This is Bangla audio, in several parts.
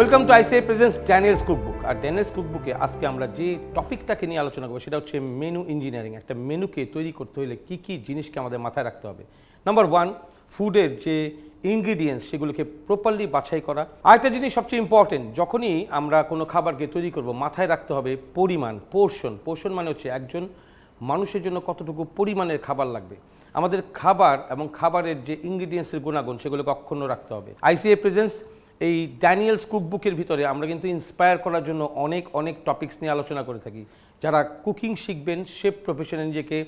Welcome to ICI presents Daniel's cookbook. আর ড্যানিয়েলস কুকবুকে আজকে আমরা যে টপিকটাকে নিয়ে আলোচনা করবো সেটা হচ্ছে মেনু ইঞ্জিনিয়ারিং। একটা মেনুকে তৈরি করতে হলে কী কী জিনিসকে আমাদের মাথায় রাখতে হবে। নাম্বার ওয়ান, ফুডের যে ইনগ্রিডিয়েন্টস সেগুলোকে প্রপারলি বাছাই করা। আরেকটা জিনিস সবচেয়ে ইম্পর্টেন্ট, যখনই আমরা কোনো খাবারকে তৈরি করব মাথায় রাখতে হবে পরিমাণ, পোর্শন মানে হচ্ছে একজন মানুষের জন্য কতটুকু পরিমাণের খাবার লাগবে। আমাদের খাবার এবং খাবারের যে ইনগ্রিডিয়েন্টসের গুণাগুণ সেগুলোকে অক্ষুণ্ণ রাখতে হবে। আইসিআই প্রেজেন্টস এই ড্যানিয়েলস কুকবুকের ভিতরে আমরা কিন্তু ইন্সপায়ার করার জন্য অনেক টপিকস নিয়ে আলোচনা করে থাকি। যারা কুকিং শিখবেন, শেফ প্রফেশনে নিজেকে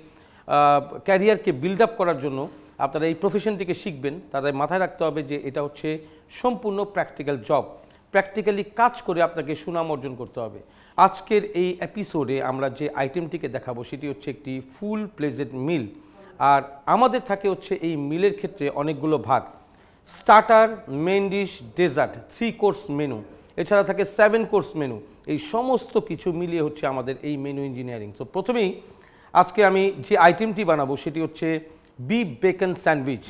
ক্যারিয়ারকে বিল্ড আপ করার জন্য আপনারা এই প্রফেশনটিকে শিখবেন, তাদের মাথায় রাখতে হবে যে এটা হচ্ছে সম্পূর্ণ প্র্যাকটিক্যাল জব। প্র্যাকটিক্যালি কাজ করে আপনাকে সুনাম অর্জন করতে হবে। আজকের এই এপিসোডে আমরা যে আইটেমটিকে দেখাবো সেটি হচ্ছে একটি ফুল প্লেটেড মিল। আর আমাদের থাকে হচ্ছে এই মিলের ক্ষেত্রে অনেকগুলো ভাগ: starter, main dish, dessert, 3 course menu, এছাড়া থাকে 7 কোর্স মেনু। এই সমস্ত কিছু মিলিয়ে হচ্ছে আমাদের এই মেনু ইঞ্জিনিয়ারিং। তো প্রথমেই আজকে আমি যে আইটেমটি বানাবো সেটি হচ্ছে বিফ বেকন স্যান্ডউইচ।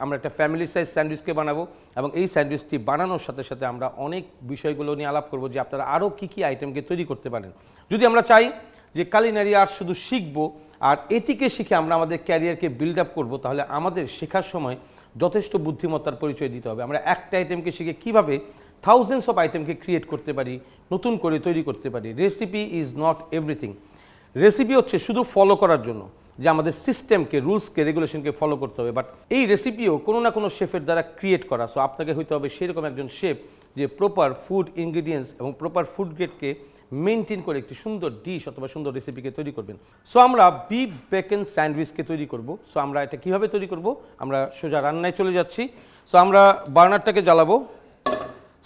আমরা একটা ফ্যামিলি সাইজ স্যান্ডউইচকে বানাবো এবং এই স্যান্ডউইচটি বানানোর সাথে সাথে আমরা অনেক বিষয়গুলো নিয়ে আলাপ করবো যে আপনারা আরও কী কী আইটেমকে তৈরি করতে পারেন। যদি আমরা চাই যে কালিনারি আর্ট শুধু শিখবো আর এটিকে শিখে আমরা আমাদের ক্যারিয়ারকে বিল্ড আপ করবো, তাহলে আমাদের শেখার সময় যথেষ্ট বুদ্ধিমত্তার পরিচয় দিতে হবে। আমরা একটা আইটেমকে শিখে কীভাবে থাউজেন্ডস অফ আইটেমকে ক্রিয়েট করতে পারি, নতুন করে তৈরি করতে পারি। Recipe is not everything. Recipe হচ্ছে শুধু ফলো করার জন্য, যে আমাদের সিস্টেমকে, রুলসকে, রেগুলেশনকে ফলো করতে হবে। বাট এই রেসিপিও কোনো না কোনো শেফের দ্বারা ক্রিয়েট করা। সো আপনাকে হইতে হবে সেরকম একজন শেফ যে প্রপার ফুড ইনগ্রিডিয়েন্টস এবং প্রপার ফুড গ্রেডকে মেনটেন করে একটি সুন্দর ডিশ অথবা সুন্দর রেসিপিকে তৈরি করবেন। সো আমরা বিফ বেকন স্যান্ডউইচকে তৈরি করব। সো আমরা এটা কীভাবে তৈরি করব, আমরা সোজা রান্নায় চলে যাচ্ছি। সো আমরা বার্নারটাকে জ্বালাবো,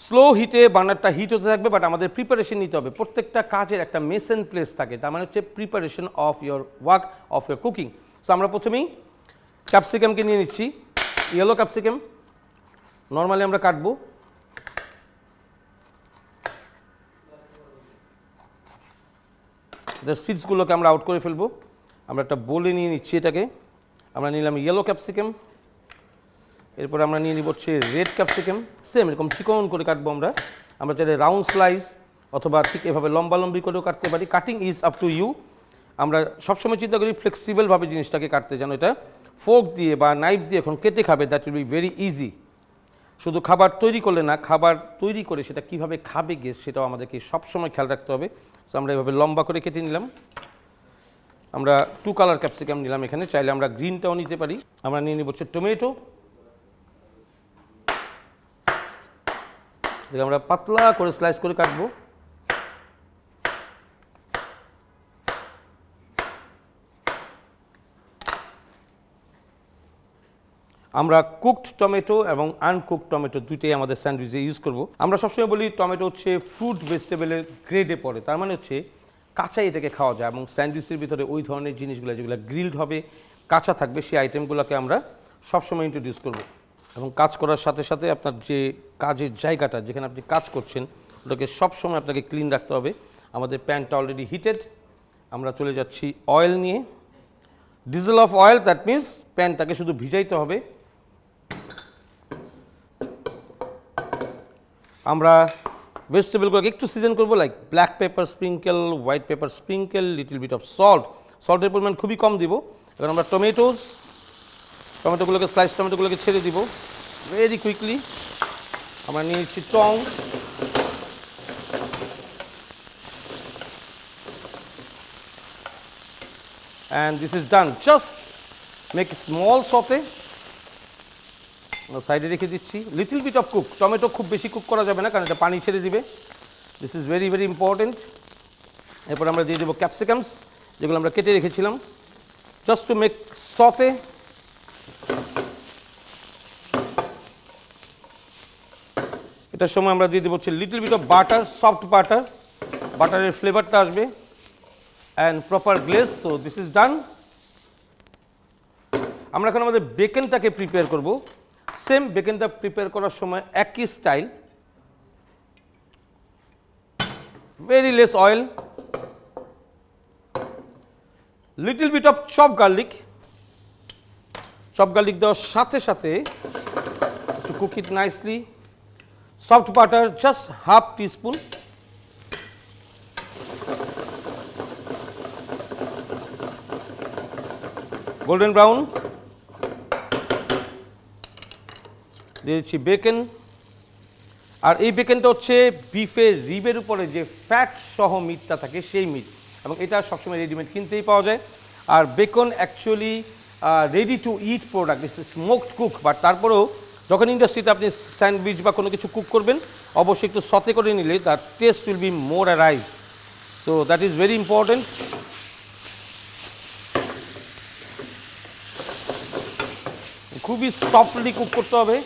স্লো হিটে বার্নারটা হিট হতে থাকবে। বাট আমাদের প্রিপারেশন নিতে হবে। প্রত্যেকটা কাজের একটা মেস অ্যান্ড প্লেস থাকে, তার মানে হচ্ছে preparation of your work, of your cooking. So আমরা প্রথমেই ক্যাপসিকামকে নিয়ে নিচ্ছি। ইয়েলো ক্যাপসিকাম নর্মালি আমরা কাটবো। সিডসগুলোকে আমরা আউট করে ফেলবো। আমরা একটা বোলে নিয়ে নিচ্ছি এটাকে। আমরা নিলাম ইয়েলো ক্যাপসিকাম, এরপর আমরা নিয়ে নিব হচ্ছে রেড ক্যাপসিকাম। সেম এরকম চিকন করে কাটবো আমরা। আমরা চাইলে রাউন্ড স্লাইস অথবা ঠিক এভাবে লম্বি করেও কাটতে পারি। Cutting is up to you. আমরা সবসময় চিন্তা করি ফ্লেক্সিবলভাবে জিনিসটাকে কাটতে, যেন এটা ফোর্ক দিয়ে বা নাইফ দিয়ে এখন কেটে খাবে, that will be very easy. শুধু খাবার তৈরি করলে না, খাবার তৈরি করে সেটা কীভাবে খাবে গেস সেটাও আমাদেরকে সবসময় খেয়াল রাখতে হবে। সো আমরা এভাবে লম্বা করে কেটে নিলাম। আমরা 2 কালার ক্যাপসিকাম নিলাম এখানে, চাইলে আমরা গ্রিনটাও নিতে পারি। আমরা নিয়ে নিব হচ্ছে টমেটো, যেটা আমরা পাতলা করে স্লাইস করে কাটবো। আমরা কুকড টমেটো এবং আনকুকড টমেটো দুইটাই আমাদের স্যান্ডউইচে ইউজ করব। আমরা সবসময় বলি টমেটো হচ্ছে ফ্রুট ভেজিটেবলের গ্রেডে পড়ে, তার মানে হচ্ছে কাঁচাই এটাকে খাওয়া যায়। এবং স্যান্ডউইচের ভিতরে ওই ধরনের জিনিসগুলো যেগুলো গ্রিলড হবে, কাঁচা থাকবে, সেই আইটেমগুলোকে আমরা সবসময় ইন্ট্রোডিউস করব। এবং কাজ করার সাথে সাথে আপনার যে কাজের জায়গাটা যেখানে আপনি কাজ করছেন ওটাকে সবসময় আপনাকে ক্লিন রাখতে হবে। আমাদের প্যানটা অলরেডি হিটেড। আমরা চলে যাচ্ছি অয়েল নিয়ে। Drizzle of oil, that means প্যানটাকে শুধু ভিজাইতে হবে। আমরা ভেজিটেবলগুলোকে একটু সিজন করবো, like black pepper sprinkle, white pepper sprinkle, little bit of salt. সল্টের পরিমাণ খুবই কম দিব। এবার আমরা টমেটোগুলোকে স্লাইস টমেটোগুলোকে ছেড়ে দিব ভেরি কুইকলি। আমরা নিয়ে নিচ্ছি টং, and this is done. Just make a small saute. সাইডে রেখে দিচ্ছি। Little bit of cook, tomato খুব বেশি কুক করা যাবে না কারণ এটা পানি ছেড়ে দিবে। This is very very important. এরপর আমরা দিয়ে দেবো ক্যাপসিকামস যেগুলো আমরা কেটে রেখেছিলাম, জাস্ট টু মেক সতে। এটার সময় আমরা দিয়ে দেবো হচ্ছে little bit of butter, soft butter, বাটারের ফ্লেভারটা আসবে, and proper glaze. So this is done. আমরা এখন আমাদের বেকনটাকে প্রিপেয়ার করব। সেম বেকনটা প্রিপেয়ার করার সময় একই style, very less oil, little bit of chop garlic. Chop garlic দেওয়ার সাথে সাথে to cook it nicely, soft butter just half teaspoon, golden brown, দিয়েছি বেকন। আর এই বেকনটা হচ্ছে বিফের রিবের উপরে যে ফ্যাট সহ মিটটা থাকে সেই মিট, এবং এটা সবসময় রেডিমেড কিনতেই পাওয়া যায়। আর bacon actually ready to eat product, it's smoked cook, but তারপরেও যখন ইন্ডাস্ট্রিতে আপনি স্যান্ডউইচ বা কোনো কিছু কুক করবেন অবশ্যই একটু সতে করে নিলে তার test will be more arise, so that is very important. খুবই সফটলি কুক করতে হবে।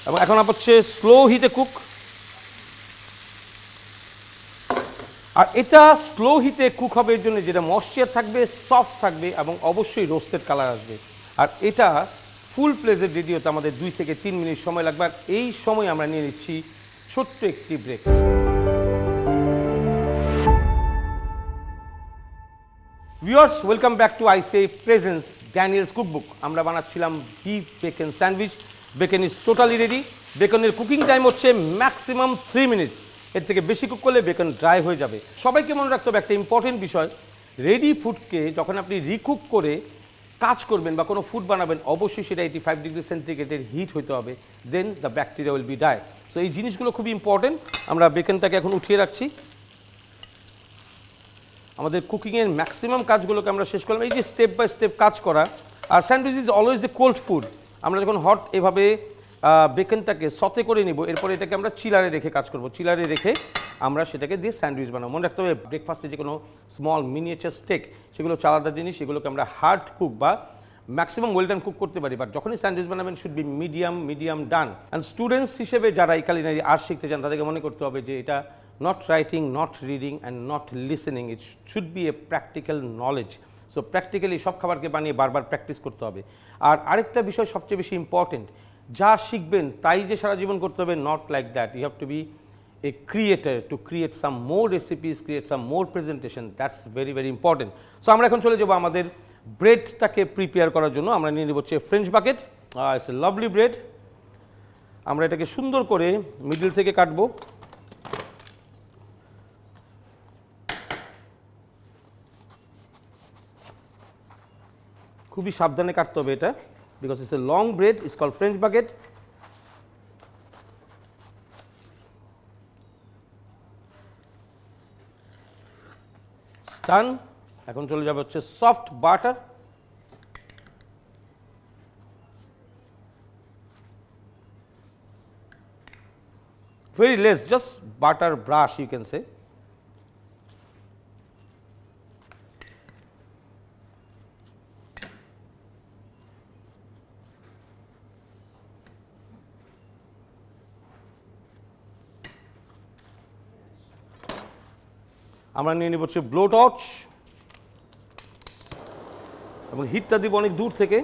এবং এখন হচ্ছে স্লো হিটে কুক। আর এটা স্লো হিটে কুক হবে এর জন্য যেটা ময়েশ্চার থাকবে, সফট থাকবে এবং অবশ্যই রোস্টেড কালার আসবে। আর এটা ফুল প্লেজে রেডি হতে আমাদের 2 থেকে 3 মিনিট সময় লাগবে। আর এই সময় আমরা নিয়ে নিচ্ছি ছোট্ট একটি break. Viewers, welcome back to ICE presents Daniel's cookbook. আমরা বানাচ্ছিলাম beef bacon sandwich. Bacon is totally ready. বেকনের কুকিং টাইম হচ্ছে ম্যাক্সিমাম 3 মিনিটস। এর থেকে বেশি কুক করলে বেকন ড্রাই হয়ে যাবে। সবাইকে মনে রাখতে হবে একটা ইম্পর্টেন্ট বিষয়, রেডি ফুডকে যখন আপনি রিকুক করে কাজ করবেন বা কোনো ফুড বানাবেন অবশ্যই সেটা 85 ডিগ্রি সেন্টিগ্রেডের হিট হতে হবে, then the bacteria will be die. So এই জিনিসগুলো খুবই ইম্পর্টেন্ট। আমরা বেকনটাকে এখন উঠিয়ে রাখছি। আমাদের কুকিংয়ের ম্যাক্সিমাম কাজগুলোকে আমরা শেষ করলাম। এই যে স্টেপ বাই স্টেপ কাজ করা। আর sandwich is always a cold food. আমরা যখন হট এভাবে বেকনটাকে সতে করে নিব, এরপরে এটাকে আমরা চিলারে রেখে কাজ করব। চিলারে রেখে আমরা সেটাকে দিয়ে স্যান্ডউইচ বানাবো। মনে রাখতে হবে ব্রেকফাস্টে যে কোনো স্মল মিনিয়েচার স্টেক সেগুলো আলাদা জিনিস, সেগুলোকে আমরা হার্ড কুক বা ম্যাক্সিমাম ওয়েল ডান কুক করতে পারি, বাট যখনই স্যান্ডউইচ বানাবেন should be medium done. And students হিসেবে যারা এই কালিনারি আর্ট শিখতে চান তাদেরকে মনে করতে হবে যে এটা not writing, not reading and not listening, it should be a practical knowledge. So practically সব খাবারকে বানিয়ে বারবার প্র্যাকটিস করতে হবে। আর আরেকটা বিষয় সবচেয়ে বেশি ইম্পর্টেন্ট, যা শিখবেন তাই যে সারা জীবন করতে হবে, not like that. You have to be a creator to create some more recipes, create some more presentation. That's very very important. So আমরা এখন চলে যাব আমাদের ব্রেডটাকে প্রিপেয়ার করার জন্য। আমরা নিয়ে নেব হচ্ছে French bucket. It's a lovely bread. আমরা এটাকে সুন্দর করে মিডল থেকে কাটবো। খুবই সাবধানে কাটতে হবে এটা, because it's a long bread, it's called French baguette. Done. এখন চলে যাবে হচ্ছে soft butter. very less, just butter brush you can say. আমরা নিয়ে নিব হচ্ছে ব্লো টর্চ এবং হিটটা দিব অনেক দূর থেকে।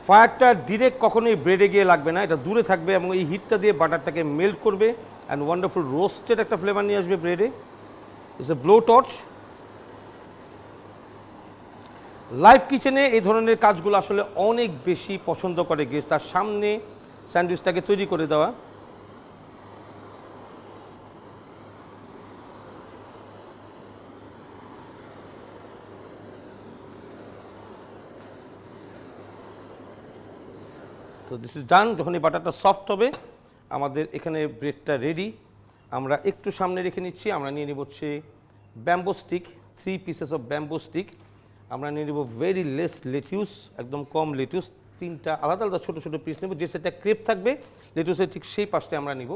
ফায়ারটা ডিরেক্ট কখনোই ব্রেডে গিয়ে লাগবে না, এটা দূরে থাকবে এবং এই হিটটা দিয়ে বাটারটাকে মেল্ট করবে অ্যান্ড ওয়ান্ডারফুল রোস্টেড একটা ফ্লেভার নিয়ে আসবে ব্রেডে। It's a blow torch. Live কিচেনে এই ধরনের কাজগুলো আসলে অনেক বেশি পছন্দ করে গেস্ট, তার সামনে স্যান্ডউইচটাকে তৈরি করে দেওয়া। তো দিস ইজ ডান। যখন এই বাটারটা সফট হবে আমাদের এখানে ব্রেডটা রেডি। আমরা একটু সামনে রেখে নিচ্ছি। আমরা নিয়ে নেব হচ্ছে bamboo stick, 3 pieces of bamboo stick. আমরা নিয়ে নেব ভেরি লেস লেটিউস, একদম কম লেটিউস, 3টা আলাদা আলাদা ছোটো ছোটো পিস নেব। যে সেটা ক্রেপ থাকবে লেটিউসের ঠিক সেই পাশে আমরা নিব।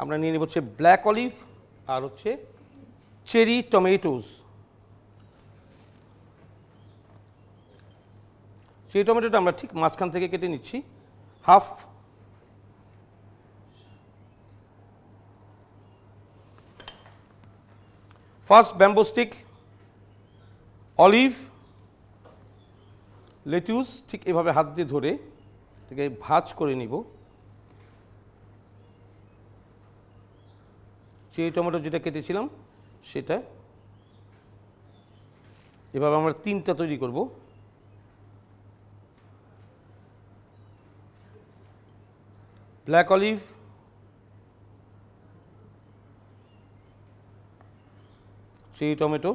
আমরা নিয়ে নেব হচ্ছে ব্ল্যাক অলিভ আর হচ্ছে চেরি টমেটোস। চেরি টমেটোটা আমরা ঠিক মাঝখান থেকে কেটে নিচ্ছি half. First bamboo stick, olive, lettuce ঠিক এভাবে হাত দিয়ে ধরে এটাকে ভাঁজ করে নিব। চেরি টমেটো যেটা কেটেছিলাম সেটা, এভাবে আমরা 3টা তৈরি করব। ব্ল্যাক অলিভ, চেরি টমেটো,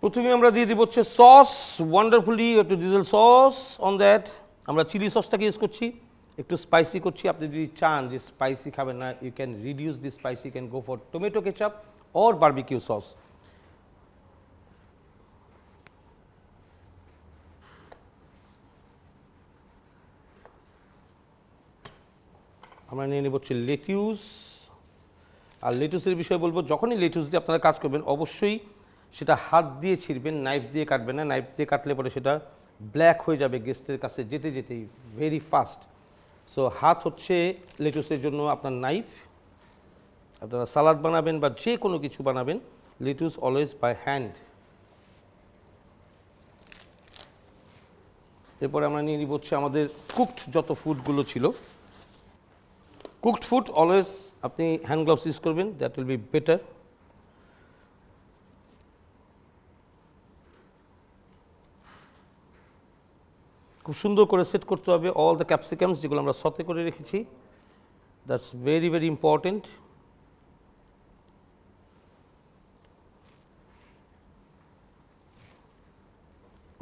প্রথমে আমরা দিয়ে দিব হচ্ছে সস। ওয়ান্ডারফুলি একটু ডিজেল সস অন দ্যাট। আমরা চিলি সসটাকে ইউজ করছি, একটু স্পাইসি করছি। আপনি যদি চান যে স্পাইসি খাবেন না, you can reduce the spicy, can go for tomato ketchup or barbecue sauce. আমরা নিয়ে নেব হচ্ছে লেটুস। আর লেটুসের বিষয়ে বলবো, যখনই লেটুস দিয়ে আপনারা কাজ করবেন অবশ্যই সেটা হাত দিয়ে ছিঁড়বেন, নাইফ দিয়ে কাটবেন না। নাইফ দিয়ে কাটলে পরে সেটা ব্ল্যাক হয়ে যাবে গেস্টের কাছে যেতে যেতেই, ভেরি ফাস্ট। সো হাত হচ্ছে লেটুসের জন্য আপনার নাইফ। আপনারা সালাদ বানাবেন বা যে কোনো কিছু বানাবেন, লেটুস অলওয়েজ বাই হ্যান্ড। এরপরে আমরা নিয়ে নিব হচ্ছে আমাদের কুকড যত ফুডগুলো ছিল। কুকড ফুড অলওয়েজ আপনি হ্যান্ড গ্লাভস ইউজ করবেন, দ্যাট উইল বি বেটার। খুব সুন্দর করে সেট করতে হবে অল দ্য ক্যাপসিকামস যেগুলো আমরা সতে করে রেখেছি। That's very very important.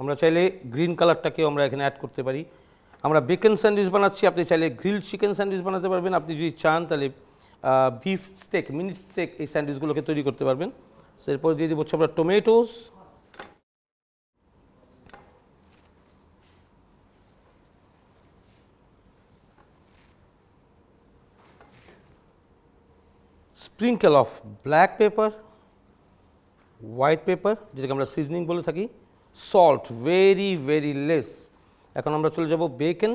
আমরা চাইলে গ্রিন কালারটাকেও আমরা এখানে অ্যাড করতে পারি। আমরা বেকন স্যান্ডউইচ বানাচ্ছি, আপনি চাইলে গ্রিলড চিকেন স্যান্ডউইচ বানাতে পারবেন। আপনি যদি চান তাহলে বিফ স্টেক, মিনি স্টেক এই স্যান্ডউইচগুলোকে তৈরি করতে পারবেন। সো এরপর দিয়ে দিব হচ্ছে আমরা tomatoes, sprinkle of black pepper, white paper যেটাকে আমরা সিজনিং বলে থাকি, সল্ট ভেরি ভেরি লেস। এখন আমরা চলে যাব বেকন।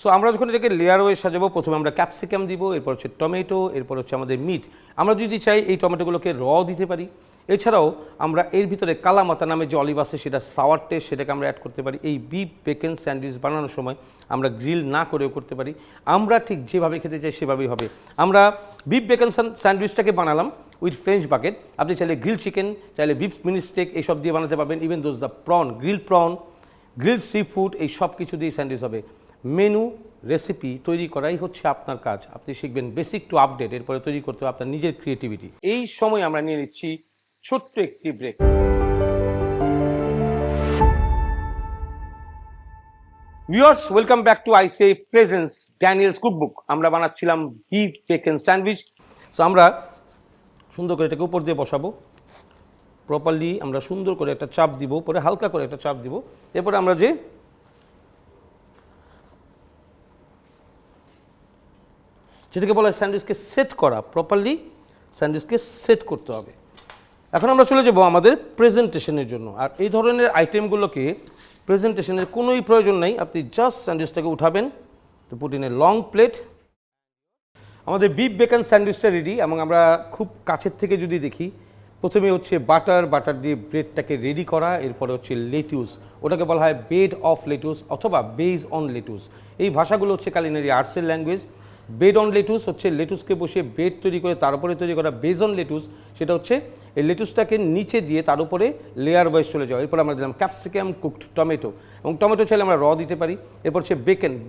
সো আমরা যখন এটাকে লেয়ার ওয়ে সাজাবো, প্রথমে আমরা ক্যাপসিকাম দিব, এরপর হচ্ছে টমেটো, এরপর হচ্ছে আমাদের মিট। আমরা যদি চাই এই টমেটোগুলোকে র দিতে পারি। এছাড়াও আমরা এর ভিতরে কালামাতা নামে যে অলিভ আছে সেটা সাওয়ার টেস্ট, সেটাকে আমরা অ্যাড করতে পারি। এই বিফ বেকন স্যান্ডউইচ বানানোর সময় আমরা গ্রিল না করেও করতে পারি। আমরা ঠিক যেভাবে খেতে চাই সেভাবেই হবে। আমরা বিফ বেকন স্যান্ডউইচটাকে বানালাম উইথ ফ্রেঞ্চ বাকেট। আপনি চাইলে গ্রিল চিকেন, চাইলে বিফ মিনি স্টেক এইসব দিয়ে বানাতে পারবেন। Even those the prawn, grill sea food, এই সব কিছু দিয়ে স্যান্ডউইচ হবে। মেনু রেসিপি তৈরি করাই হচ্ছে আপনার কাজ। আপনি শিখবেন বেসিক টু আপডেট, এরপরে তৈরি করতে হবে আপনার নিজের ক্রিয়েটিভিটি। এই সময় আমরা নিয়ে নিচ্ছি ছোট্ট একটি break. Viewers, welcome back to ICI presents Daniel's cookbook. আমরা বানাচ্ছিলাম বিফ বেকন স্যান্ডউইচ। সো আমরা সুন্দর করে এটাকে উপর দিয়ে বসাবো। প্রপারলি আমরা সুন্দর করে একটা চাপ দিব, পরে হালকা করে একটা চাপ দিব। এরপরে আমরা যে যেটাকে বলা হয় স্যান্ডউইচকে সেট করা, প্রপারলি স্যান্ডউইচকে সেট করতে হবে। এখন আমরা চলে যাব আমাদের প্রেজেন্টেশনের জন্য। আর এই ধরনের আইটেমগুলোকে প্রেজেন্টেশনের কোনোই প্রয়োজন নেই, আপনি জাস্ট স্যান্ডউইচটাকে উঠাবেন, তো put in a long plate. আমাদের বিফ বেকন স্যান্ডউইচটা রেডি। এবং আমরা খুব কাছের থেকে যদি দেখি, প্রথমে হচ্ছে বাটার দিয়ে ব্রেডটাকে রেডি করা, এরপরে হচ্ছে লেটুস, ওটাকে বলা হয় বেড অফ লেটুস অথবা বেজ অন লেটুস। এই ভাষাগুলো হচ্ছে কালিনারি আর্টসের ল্যাঙ্গুয়েজ। বেড অন লেটুস হচ্ছে লেটুসকে বসে বেড তৈরি করে তার উপরে তৈরি করা। বেজ অন লেটুস সেটা হচ্ছে এই লেটুসটাকে নিচে দিয়ে তার উপরে লেয়ার ওয়াইজ চলে যাওয়া। এরপর আমরা দিলাম ক্যাপসিকাম, কুকড টমেটো, এবং টমেটো চাইলে আমরা র দিতে পারি। এরপর হচ্ছে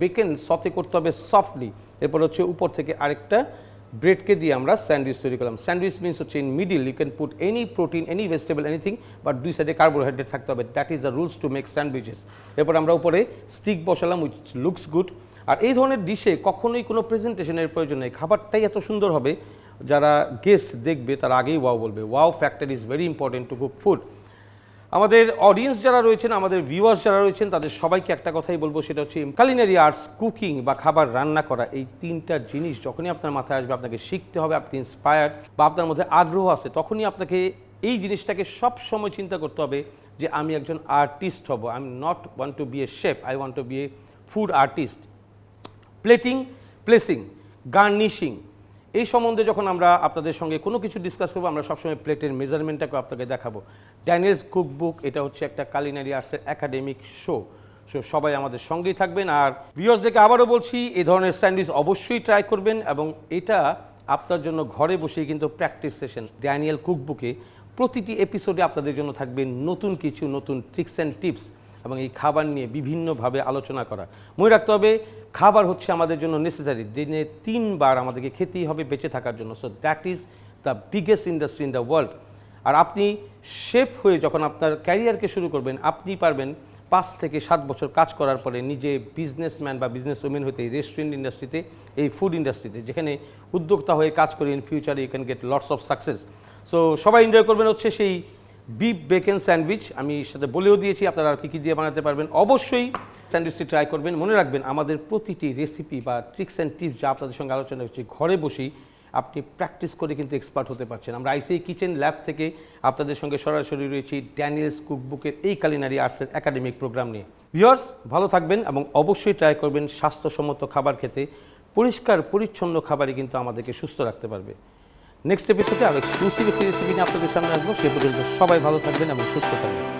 বেকন সতে করতে হবে সফটলি। এরপর হচ্ছে উপর থেকে আরেকটা ব্রেডকে দিয়ে আমরা স্যান্ডউইচ তৈরি করলাম। স্যান্ডউইচ মিনস হচ্ছে in middle you can put any protein, any vegetable, anything, but দুই সাইডে কার্বোহাইড্রেট থাকতে হবে। That is the rules to make sandwiches. এরপর আমরা উপরে স্টিক বসালাম উইচ লুকস গুড। আর এই ধরনের ডিশে কখনোই কোনো প্রেজেন্টেশনের প্রয়োজন নেই, খাবারটাই এত সুন্দর হবে যারা গেস্ট দেখবে তারা আগেই ওয়াও বলবে। Wow factor is very important to cook food. আমাদের অডিয়েন্স যারা রয়েছেন, আমাদের ভিউয়ার্স যারা রয়েছেন, তাদের সবাইকে একটা কথাই বলবো, সেটা হচ্ছে কুলিনারি আর্টস, কুকিং বা খাবার রান্না করা, এই তিনটা জিনিস যখনই আপনার মাথায় আসবে, আপনাকে শিখতে হবে, আপনি ইন্সপায়ার্ড বা আপনার মধ্যে আগ্রহ আছে, তখনই আপনাকে এই জিনিসটাকে সব সময় চিন্তা করতে হবে যে আমি একজন আর্টিস্ট হব। I am not want to be a chef, I want to be a food artist. Plating, placing, garnishing, এই সম্বন্ধে যখন আমরা আপনাদের সঙ্গে কোনো কিছু ডিসকাস করবো, আমরা সবসময় প্লেটের মেজারমেন্টটাকে আপনাকে দেখাবো। ড্যানিয়েলস কুকবুক, এটা হচ্ছে একটা কুলিনারি আর্টসের একাডেমিক শো। সবাই আমাদের সঙ্গেই থাকবেন। আর ভিউয়ার্সদেরকে আবারও বলছি, এই ধরনের স্যান্ডউইচ অবশ্যই ট্রাই করবেন, এবং এটা আপনার জন্য ঘরে বসেই কিন্তু প্র্যাকটিস সেশন। ড্যানিয়েল কুকবুকে প্রতিটি এপিসোডে আপনাদের জন্য থাকবে নতুন কিছু, নতুন ট্রিক্স অ্যান্ড টিপস, এবং এই খাবার নিয়ে বিভিন্নভাবে আলোচনা করা। মনে রাখতে হবে, খাবার হচ্ছে আমাদের জন্য নেসেসারি, দিনে 3 বার আমাদেরকে খেতেই হবে বেঁচে থাকার জন্য। So that is the biggest industry in the world. আর আপনি শেফ হয়ে যখন আপনার ক্যারিয়ারকে শুরু করবেন, আপনি পারবেন 5 থেকে 7 বছর কাজ করার পরে নিজে বিজনেসম্যান বা বিজনেস ওমেন হতে, এই রেস্টুরেন্ট ইন্ডাস্ট্রিতে, এই ফুড ইন্ডাস্ট্রিতে, যেখানে উদ্যোক্তা হয়ে কাজ করে ইন ফিউচারে you can get lots of success. So সবাই এনজয় করবেন হচ্ছে সেই বিফ বেকন স্যান্ডউইচ। আমি সাথে বলেও দিয়েছি আপনারা আর কী দিয়ে বানাতে পারবেন। অবশ্যই স্যান্ডউইচটি ট্রাই করবেন। মনে রাখবেন, আমাদের প্রতিটি রেসিপি বা ট্রিক্স অ্যান্ড টিপস যা আপনাদের সঙ্গে আলোচনা হচ্ছে, ঘরে বসেই আপনি প্র্যাকটিস করে কিন্তু এক্সপার্ট হতে পারছেন। আমরা আইসিআই কিচেন ল্যাব থেকে আপনাদের সঙ্গে সরাসরি রয়েছি ড্যানিয়েলস কুকবুকের এই কুলিনারি আর্টসের একাডেমিক প্রোগ্রাম নিয়ে। ভিউয়ার্স, ভালো থাকবেন এবং অবশ্যই ট্রাই করবেন স্বাস্থ্যসম্মত খাবার খেতে। পরিষ্কার পরিচ্ছন্ন খাবারই কিন্তু আমাদেরকে সুস্থ রাখতে পারবে। নেক্সট এপিসোডে আরও এক্সক্লুসিভ একটি রেসিপি নিয়ে আপনাদের সামনে আসবো। সে পর্যন্ত সবাই ভালো থাকবেন এবং সুস্থ থাকবেন।